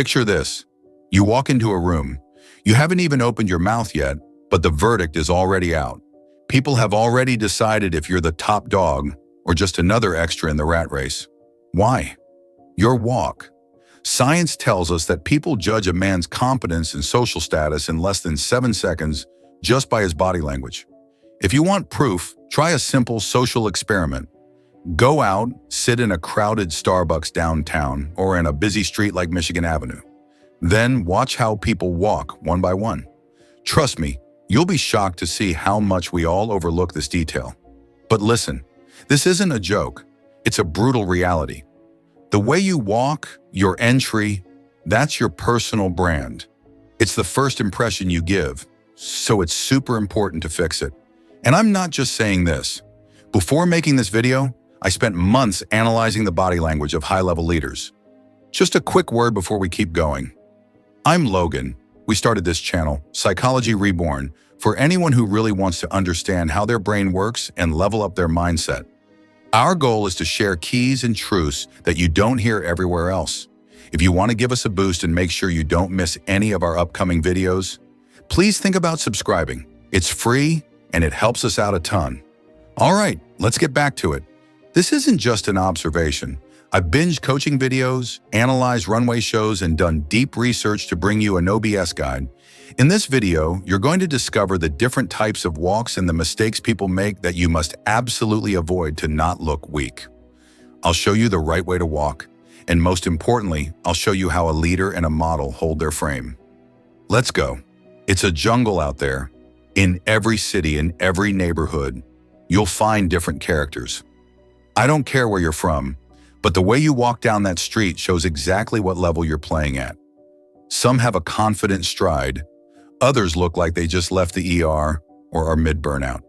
Picture this. You walk into a room. You haven't even opened your mouth yet, but the verdict is already out. People have already decided if you're the top dog or just another extra in the rat race. Why? Your walk. Science tells us that people judge a man's competence and social status in less than 7 seconds just by his body language. If you want proof, try a simple social experiment. Go out, sit in a crowded Starbucks downtown or in a busy street like Michigan Avenue. Then watch how people walk one by one. Trust me, you'll be shocked to see how much we all overlook this detail. But listen, this isn't a joke. It's a brutal reality. The way you walk, your entry, that's your personal brand. It's the first impression you give, so it's super important to fix it. And I'm not just saying this. Before making this video, I spent months analyzing the body language of high-level leaders. Just a quick word before we keep going. I'm Logan. We started this channel, Psychology Reborn, for anyone who really wants to understand how their brain works and level up their mindset. Our goal is to share keys and truths that you don't hear everywhere else. If you want to give us a boost and make sure you don't miss any of our upcoming videos, please think about subscribing. It's free and it helps us out a ton. All right, let's get back to it. This isn't just an observation. I've binged coaching videos, analyzed runway shows, and done deep research to bring you a no BS guide. In this video, you're going to discover the different types of walks and the mistakes people make that you must absolutely avoid to not look weak. I'll show you the right way to walk, and most importantly, I'll show you how a leader and a model hold their frame. Let's go. It's a jungle out there. In every city, in every neighborhood, you'll find different characters. I don't care where you're from, but the way you walk down that street shows exactly what level you're playing at. Some have a confident stride. Others look like they just left the ER or are mid-burnout.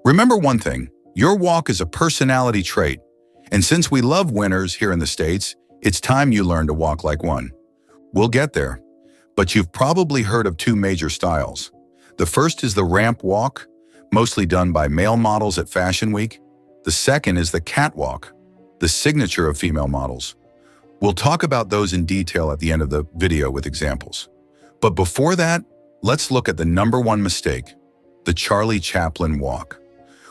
Remember one thing, your walk is a personality trait. And since we love winners here in the States, it's time you learn to walk like one. We'll get there, but you've probably heard of two major styles. The first is the ramp walk, mostly done by male models at Fashion Week. The second is the catwalk, the signature of female models. We'll talk about those in detail at the end of the video with examples. But before that, let's look at the #1 mistake, the Charlie Chaplin walk.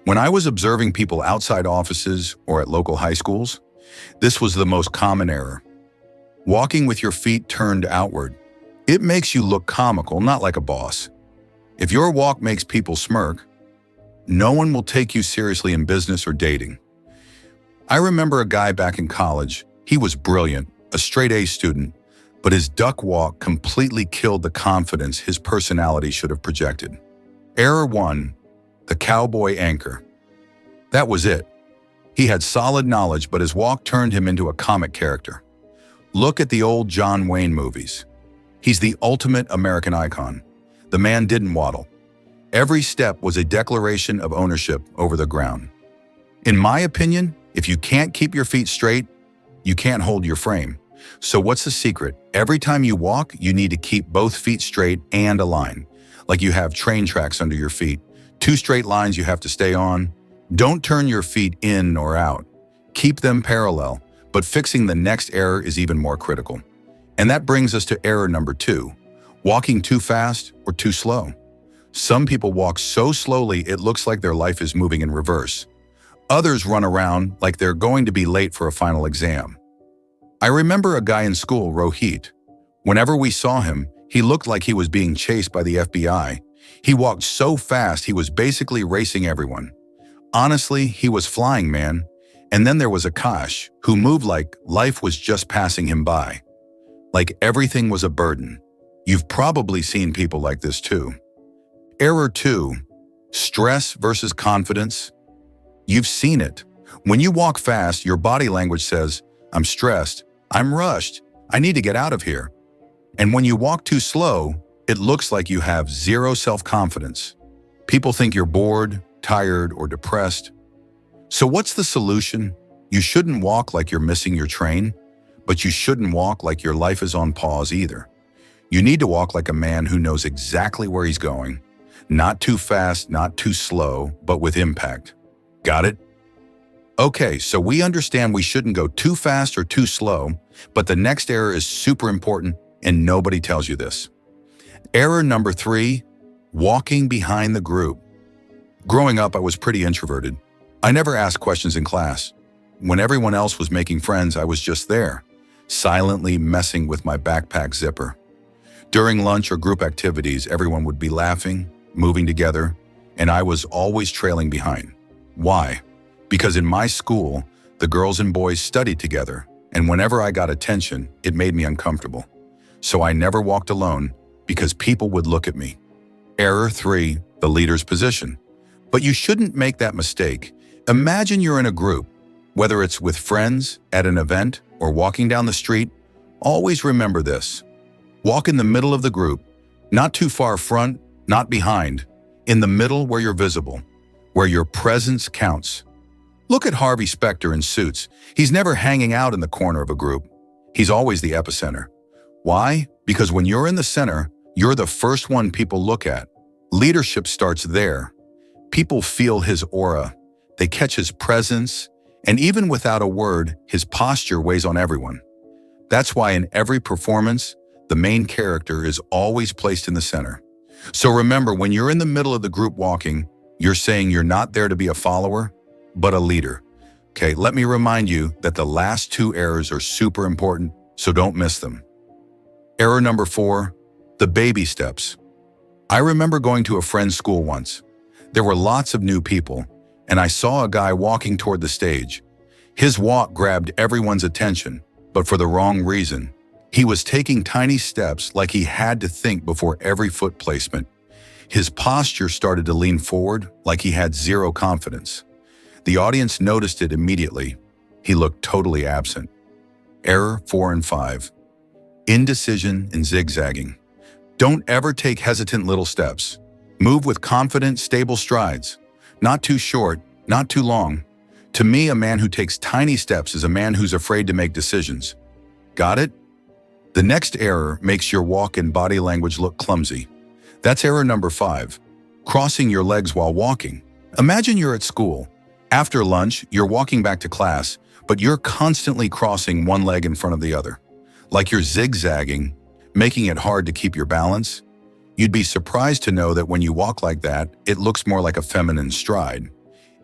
When I was observing people outside offices or at local high schools, this was the most common error. Walking with your feet turned outward. It makes you look comical, not like a boss. If your walk makes people smirk, no one will take you seriously in business or dating. I remember a guy back in college. He was brilliant, a straight-A student, but his duck walk completely killed the confidence his personality should have projected. Error 1, the Cowboy Anchor. That was it. He had solid knowledge, but his walk turned him into a comic character. Look at the old John Wayne movies. He's the ultimate American icon. The man didn't waddle. Every step was a declaration of ownership over the ground. In my opinion, if you can't keep your feet straight, you can't hold your frame. So what's the secret? Every time you walk, you need to keep both feet straight and aligned, like you have train tracks under your feet. 2 straight lines you have to stay on. Don't turn your feet in or out. Keep them parallel, but fixing the next error is even more critical. And that brings us to error number 2, walking too fast or too slow. Some people walk so slowly it looks like their life is moving in reverse. Others run around like they're going to be late for a final exam. I remember a guy in school, Rohit. Whenever we saw him, he looked like he was being chased by the FBI. He walked so fast he was basically racing everyone. Honestly, he was flying, man. And then there was Akash, who moved like life was just passing him by. Like everything was a burden. You've probably seen people like this too. Error 2, stress versus confidence. You've seen it. When you walk fast, your body language says, I'm stressed, I'm rushed, I need to get out of here. And when you walk too slow, it looks like you have zero self-confidence. People think you're bored, tired, or depressed. So what's the solution? You shouldn't walk like you're missing your train, but you shouldn't walk like your life is on pause either. You need to walk like a man who knows exactly where he's going. Not too fast, not too slow, but with impact. Got it? Okay, so we understand we shouldn't go too fast or too slow, But the next error is super important and nobody tells you this. Error number 3, walking behind the group. Growing up, I was pretty introverted. I never asked questions in class. When everyone else was making friends, I was just there, silently messing with my backpack zipper. During lunch or group activities, everyone would be laughing, moving together, and I was always trailing behind. Why? Because in my school, the girls and boys studied together, and whenever I got attention, it made me uncomfortable. So I never walked alone because people would look at me. Error 3, the leader's position. But you shouldn't make that mistake. Imagine you're in a group, whether it's with friends, at an event, or walking down the street. Always remember this. Walk in the middle of the group, not too far front, not behind, in the middle where you're visible, where your presence counts. Look at Harvey Specter in Suits. He's never hanging out in the corner of a group. He's always the epicenter. Why? Because when you're in the center, you're the first one people look at. Leadership starts there. People feel his aura. They catch his presence, and even without a word, his posture weighs on everyone. That's why in every performance, the main character is always placed in the center. So remember, when you're in the middle of the group walking, you're saying you're not there to be a follower, but a leader. Okay, let me remind you that the last 2 errors are super important, so don't miss them. Error number 4, the baby steps. I remember going to a friend's school once. There were lots of new people, and I saw a guy walking toward the stage. His walk grabbed everyone's attention, but for the wrong reason. He was taking tiny steps like he had to think before every foot placement. His posture started to lean forward like he had zero confidence. The audience noticed it immediately. He looked totally absent. Error 4 and 5. Indecision and zigzagging. Don't ever take hesitant little steps. Move with confident, stable strides. Not too short, not too long. To me, a man who takes tiny steps is a man who's afraid to make decisions. Got it? The next error makes your walk and body language look clumsy. That's error number 5, crossing your legs while walking. Imagine you're at school. After lunch, you're walking back to class, but you're constantly crossing one leg in front of the other. Like you're zigzagging, making it hard to keep your balance. You'd be surprised to know that when you walk like that, it looks more like a feminine stride.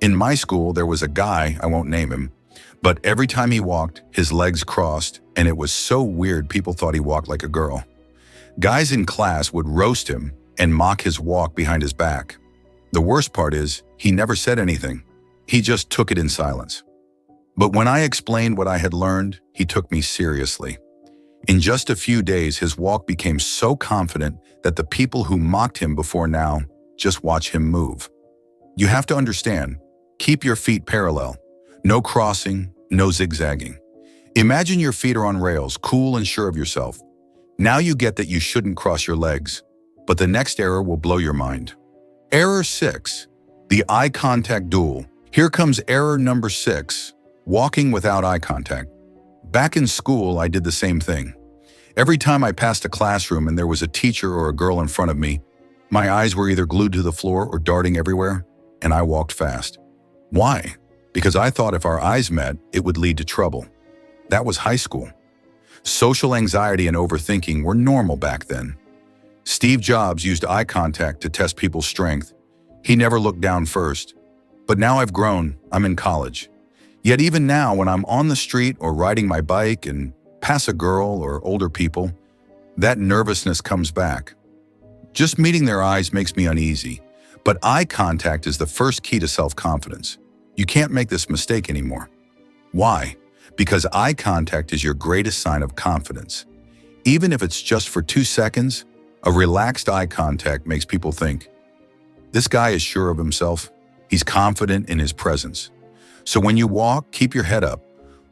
In my school, there was a guy, I won't name him, but every time he walked, his legs crossed, and it was so weird people thought he walked like a girl. Guys in class would roast him and mock his walk behind his back. The worst part is, he never said anything. He just took it in silence. But when I explained what I had learned, he took me seriously. In just a few days, his walk became so confident that the people who mocked him before now just watch him move. You have to understand, keep your feet parallel. No crossing, no zigzagging. Imagine your feet are on rails, cool and sure of yourself. Now you get that you shouldn't cross your legs, but the next error will blow your mind. Error 6, the eye contact duel. Here comes error number 6, walking without eye contact. Back in school, I did the same thing. Every time I passed a classroom and there was a teacher or a girl in front of me, my eyes were either glued to the floor or darting everywhere, and I walked fast. Why? Because I thought if our eyes met, it would lead to trouble. That was high school. Social anxiety and overthinking were normal back then. Steve Jobs used eye contact to test people's strength. He never looked down first. But now I've grown, I'm in college. Yet even now, when I'm on the street or riding my bike and pass a girl or older people, that nervousness comes back. Just meeting their eyes makes me uneasy, but eye contact is the first key to self-confidence. You can't make this mistake anymore. Why? Because eye contact is your greatest sign of confidence. Even if it's just for 2 seconds, a relaxed eye contact makes people think, this guy is sure of himself. He's confident in his presence. So when you walk, keep your head up.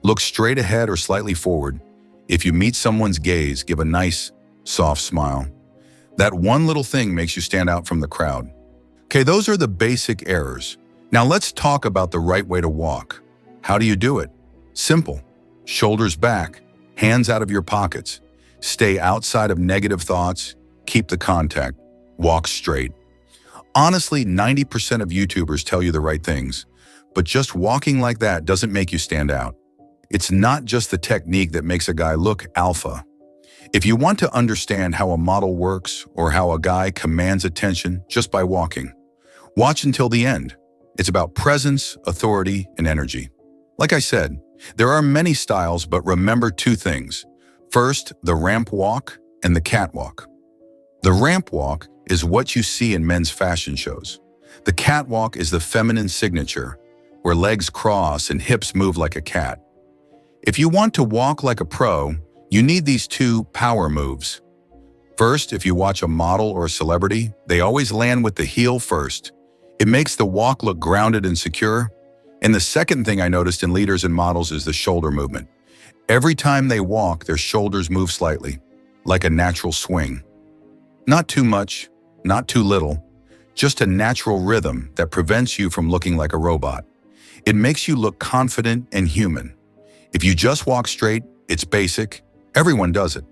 Look straight ahead or slightly forward. If you meet someone's gaze, give a nice, soft smile. That one little thing makes you stand out from the crowd. Okay, those are the basic errors. Now let's talk about the right way to walk. How do you do it? Simple. Shoulders back, hands out of your pockets. Stay outside of negative thoughts. Keep the contact. Walk straight. Honestly, 90% of YouTubers tell you the right things, but just walking like that doesn't make you stand out. It's not just the technique that makes a guy look alpha. If you want to understand how a model works or how a guy commands attention just by walking, watch until the end. It's about presence, authority, and energy. Like I said, there are many styles, but remember two things. First, the ramp walk and the catwalk. The ramp walk is what you see in men's fashion shows. The catwalk is the feminine signature, where legs cross and hips move like a cat. If you want to walk like a pro, you need these two power moves. First, if you watch a model or a celebrity, they always land with the heel first. It makes the walk look grounded and secure. And the second thing I noticed in leaders and models is the shoulder movement. Every time they walk, their shoulders move slightly, like a natural swing. Not too much, not too little, just a natural rhythm that prevents you from looking like a robot. It makes you look confident and human. If you just walk straight, it's basic. Everyone does it.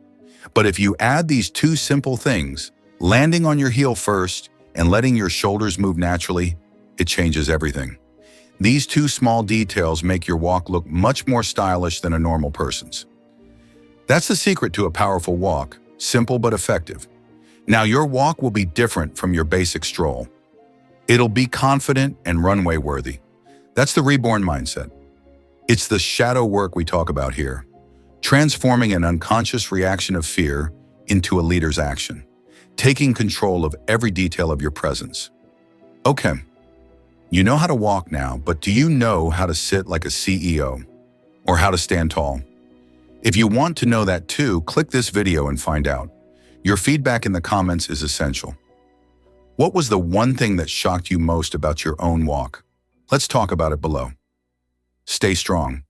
But if you add these two simple things, landing on your heel first and letting your shoulders move naturally, it changes everything. These two small details make your walk look much more stylish than a normal person's. That's the secret to a powerful walk, simple but effective. Now your walk will be different from your basic stroll. It'll be confident and runway worthy. That's the reborn mindset. It's the shadow work we talk about here, transforming an unconscious reaction of fear into a leader's action, taking control of every detail of your presence. Okay, you know how to walk now, but do you know how to sit like a CEO or how to stand tall? If you want to know that too, click this video and find out. Your feedback in the comments is essential. What was the one thing that shocked you most about your own walk? Let's talk about it below. Stay strong.